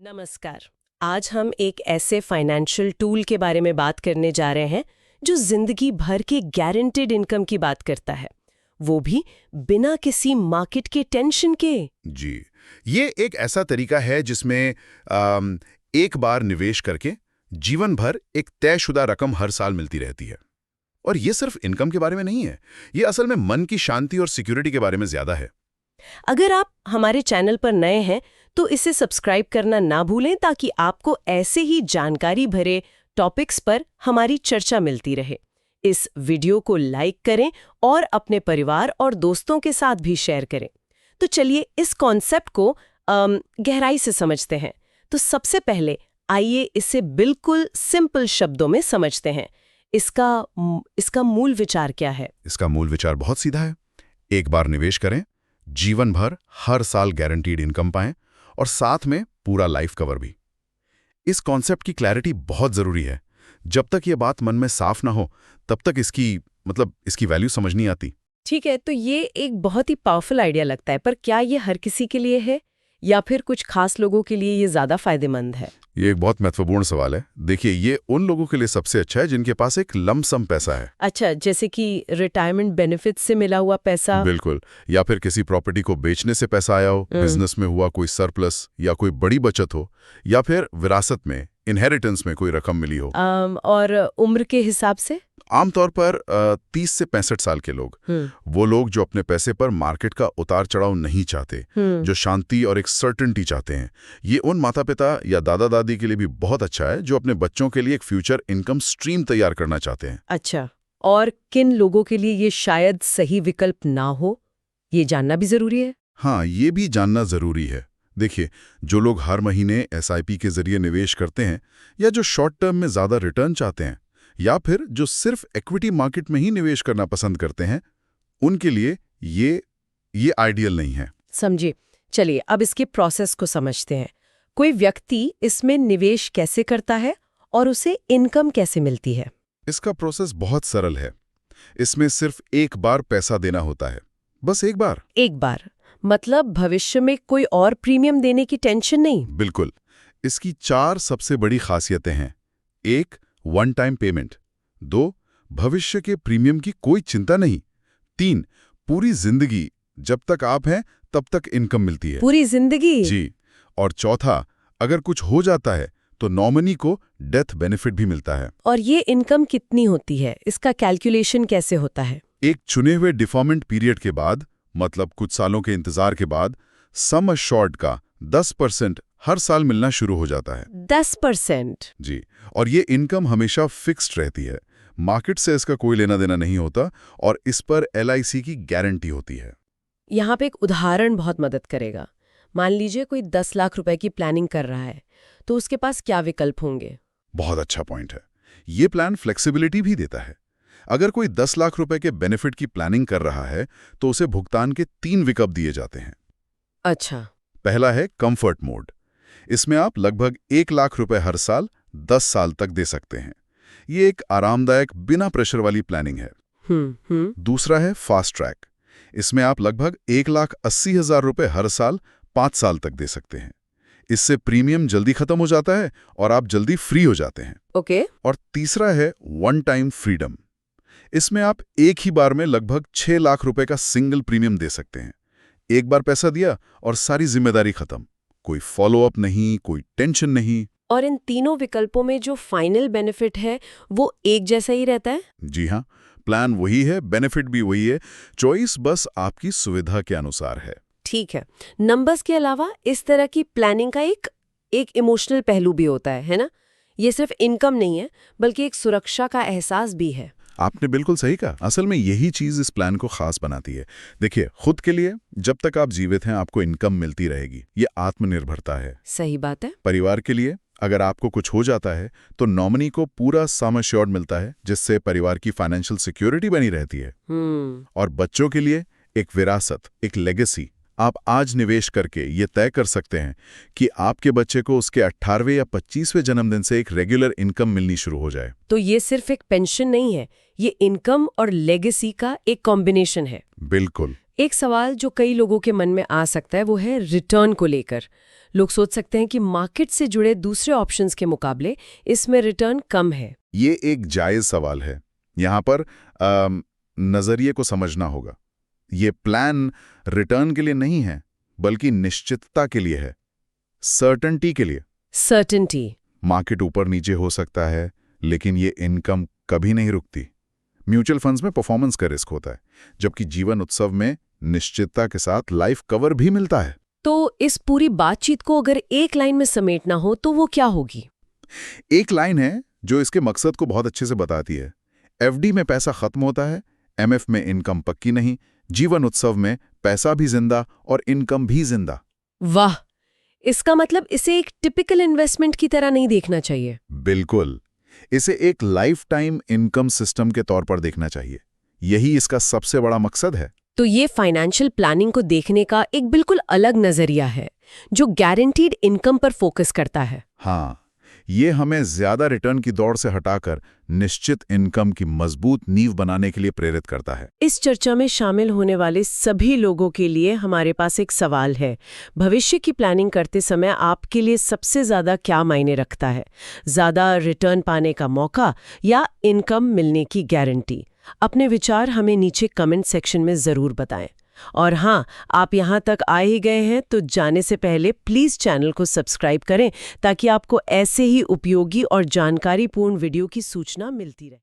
नमस्कार। आज हम एक ऐसे फाइनेंशियल टूल के बारे में बात करने जा रहे हैं जो जिंदगी भर की गारंटेड इनकम की बात करता है, वो भी बिना किसी मार्केट के टेंशन के। जी, ये एक ऐसा तरीका है जिसमें एक बार निवेश करके जीवन भर एक तयशुदा रकम हर साल मिलती रहती है। और ये सिर्फ इनकम के बारे में नहीं है, ये असल में मन की शांति और सिक्योरिटी के बारे में ज्यादा है। अगर आप हमारे चैनल पर नए हैं तो इसे सब्सक्राइब करना ना भूलें ताकि आपको ऐसे ही जानकारी भरे टॉपिक्स पर हमारी चर्चा मिलती रहे। इस वीडियो को लाइक करें और अपने परिवार और दोस्तों के साथ भी शेयर करें। तो चलिए इस कॉन्सेप्ट को गहराई से समझते हैं। तो सबसे पहले आइए इसे बिल्कुल सिंपल शब्दों में समझते हैं। इसका मूल विचार क्या है? इसका मूल विचार बहुत सीधा है। एक बार निवेश करें, जीवन भर हर साल गारंटीड इनकम पाएं और साथ में पूरा लाइफ कवर भी। इस कॉन्सेप्ट की क्लैरिटी बहुत जरूरी है। जब तक ये बात मन में साफ ना हो तब तक इसकी वैल्यू समझ नहीं आती। ठीक है, तो ये एक बहुत ही पावरफुल आइडिया लगता है, पर क्या ये हर किसी के लिए है या फिर कुछ खास लोगों के लिए ये ज्यादा फायदेमंद है? ये एक बहुत महत्वपूर्ण सवाल है। देखिए, ये उन लोगों के लिए सबसे अच्छा है जिनके पास एक लमसम पैसा है। अच्छा, जैसे कि रिटायरमेंट बेनिफिट से मिला हुआ पैसा। बिल्कुल, या फिर किसी प्रॉपर्टी को बेचने से पैसा आया हो, बिजनेस में हुआ कोई सरप्लस या कोई बड़ी बचत हो, या फिर विरासत में इनहेरिटेंस में कोई रकम मिली हो। और उम्र के हिसाब से आमतौर पर 30 से 65 साल के लोग, वो लोग जो अपने पैसे पर मार्केट का उतार चढ़ाव नहीं चाहते, जो शांति और एक सर्टेनिटी चाहते हैं। ये उन माता पिता या दादा दादी के लिए भी बहुत अच्छा है जो अपने बच्चों के लिए एक फ्यूचर इनकम स्ट्रीम तैयार करना चाहते हैं। अच्छा, और किन लोगों के लिए ये शायद सही विकल्प ना हो, ये जानना भी जरूरी है? हाँ, ये भी जानना जरूरी है। देखिए, जो लोग हर महीने SIP के जरिए निवेश करते हैं, या जो शॉर्ट टर्म में ज्यादा रिटर्न चाहते हैं, या फिर जो सिर्फ इक्विटी मार्केट में ही निवेश करना पसंद करते हैं, उनके लिए ये आइडियल नहीं है। समझिए। चलिए अब इसके प्रोसेस को समझते हैं। कोई व्यक्ति इसमें निवेश कैसे करता है और उसे इनकम कैसे मिलती है? इसका प्रोसेस बहुत सरल है। इसमें सिर्फ एक बार पैसा देना होता है, बस एक बार। एक बार मतलब भविष्य में कोई और प्रीमियम देने की टेंशन नहीं? बिल्कुल। इसकी 4 सबसे बड़ी खासियतें हैं। 1, वन टाइम पेमेंट। 2, भविष्य के प्रीमियम की कोई चिंता नहीं। 3, पूरी जिंदगी, जब तक आप हैं तब तक इनकम मिलती है। पूरी जिंदगी? जी। और चौथा, अगर कुछ हो जाता है तो नॉमिनी को डेथ बेनिफिट भी मिलता है। और ये इनकम कितनी होती है? इसका कैलकुलेशन कैसे होता है? एक चुने हुए डिफॉर्मेंट पीरियड के बाद, मतलब कुछ सालों के इंतजार के बाद, सम अश्योर्ड का 10% हर साल मिलना शुरू हो जाता है। 10%? जी। और ये इनकम हमेशा फिक्स्ड रहती है। मार्केट से इसका कोई लेना देना नहीं होता और इस पर LIC की गारंटी होती है। यहाँ पे एक उदाहरण बहुत मदद करेगा। मान लीजिए कोई 10 लाख रुपए की प्लानिंग कर रहा है, तो उसके पास क्या विकल्प होंगे? बहुत अच्छा पॉइंट है। ये प्लान फ्लेक्सिबिलिटी भी देता है। अगर कोई 10 लाख रुपए के बेनिफिट की प्लानिंग कर रहा है तो उसे भुगतान के 3 विकल्प दिए जाते हैं। अच्छा। पहला है कंफर्ट मोड। इसमें आप लगभग 1 लाख रुपए हर साल 10 साल तक दे सकते हैं। ये एक आरामदायक बिना प्रेशर वाली प्लानिंग है। दूसरा है फास्ट ट्रैक। इसमें आप लगभग 1,80,000 रुपए हर साल 5 साल तक दे सकते हैं। इससे प्रीमियम जल्दी खत्म हो जाता है और आप जल्दी फ्री हो जाते हैं। ओके। और तीसरा है वन टाइम फ्रीडम। इसमें आप एक ही बार में लगभग 6 लाख रुपए का सिंगल प्रीमियम दे सकते हैं। एक बार पैसा दिया और सारी जिम्मेदारी खत्म। कोई फॉलोअप नहीं, कोई टेंशन नहीं। और इन तीनों विकल्पों में जो फाइनल बेनिफिट है वो एक जैसा ही रहता है? जी हाँ, प्लान वही है, बेनिफिट भी वही है। चॉइस बस आपकी सुविधा के अनुसार है। ठीक है। नंबर्स के अलावा इस तरह की प्लानिंग का एक इमोशनल पहलू भी होता है ना? ये सिर्फ इनकम नहीं है बल्कि एक सुरक्षा का एहसास भी है। आपने बिल्कुल सही कहा। असल में यही चीज इस प्लान को खास बनाती है। देखिए, खुद के लिए जब तक आप जीवित हैं आपको इनकम मिलती रहेगी, ये आत्मनिर्भरता है। सही बात है। परिवार के लिए अगर आपको कुछ हो जाता है तो नॉमिनी को पूरा सम एश्योर्ड मिलता है, जिससे परिवार की फाइनेंशियल सिक्योरिटी बनी रहती है। और बच्चों के लिए एक विरासत, एक लेगेसी। आप आज निवेश करके ये तय कर सकते हैं कि आपके बच्चे को उसके 18वें या 25वें जन्मदिन से एक रेगुलर इनकम मिलनी शुरू हो जाए। तो ये सिर्फ एक पेंशन नहीं है, ये इनकम और लेगेसी का एक कॉम्बिनेशन है। बिल्कुल। एक सवाल जो कई लोगों के मन में आ सकता है वो है रिटर्न को लेकर। लोग सोच सकते हैं कि मार्केट से जुड़े दूसरे ऑप्शंस के मुकाबले इसमें रिटर्न कम है। ये एक जायज सवाल है। यहाँ पर नजरिए को समझना होगा। ये प्लान रिटर्न के लिए नहीं है, बल्कि निश्चितता के लिए है, सर्टेनिटी के लिए। सर्टेनिटी। मार्केट ऊपर नीचे हो सकता है, लेकिन ये इनकम कभी नहीं रुकती। म्यूचुअल फंड्स में परफॉर्मेंस का रिस्क होता है, जबकि जीवन उत्सव में निश्चितता के साथ लाइफ कवर भी मिलता है। तो इस पूरी बातचीत को अगर एक लाइन में समेटना हो तो वो क्या होगी? एक लाइन है जो इसके मकसद को बहुत अच्छे से बताती है। एफडी में पैसा खत्म होता है, एमएफ में इनकम पक्की नहीं, जीवन उत्सव में पैसा भी जिंदा और इनकम भी जिंदा। वाह! इसका मतलब इसे एक टिपिकल इन्वेस्टमेंट की तरह नहीं देखना चाहिए। बिल्कुल, इसे एक लाइफ टाइम इनकम सिस्टम के तौर पर देखना चाहिए। यही इसका सबसे बड़ा मकसद है। तो ये फाइनेंशियल प्लानिंग को देखने का एक बिल्कुल अलग नजरिया है, जो गारंटीड इनकम पर फोकस करता है। हाँ, ये हमें ज्यादा रिटर्न की दौड़ से हटाकर निश्चित इनकम की मजबूत नींव बनाने के लिए प्रेरित करता है। इस चर्चा में शामिल होने वाले सभी लोगों के लिए हमारे पास एक सवाल है। भविष्य की प्लानिंग करते समय आपके लिए सबसे ज्यादा क्या मायने रखता है? ज्यादा रिटर्न पाने का मौका या इनकम मिलने की गारंटी? अपने विचार हमें नीचे कमेंट सेक्शन में जरूर बताएं। और हाँ, आप यहाँ तक आ ही गए हैं तो जाने से पहले प्लीज़ चैनल को सब्सक्राइब करें, ताकि आपको ऐसे ही उपयोगी और जानकारीपूर्ण वीडियो की सूचना मिलती रहे।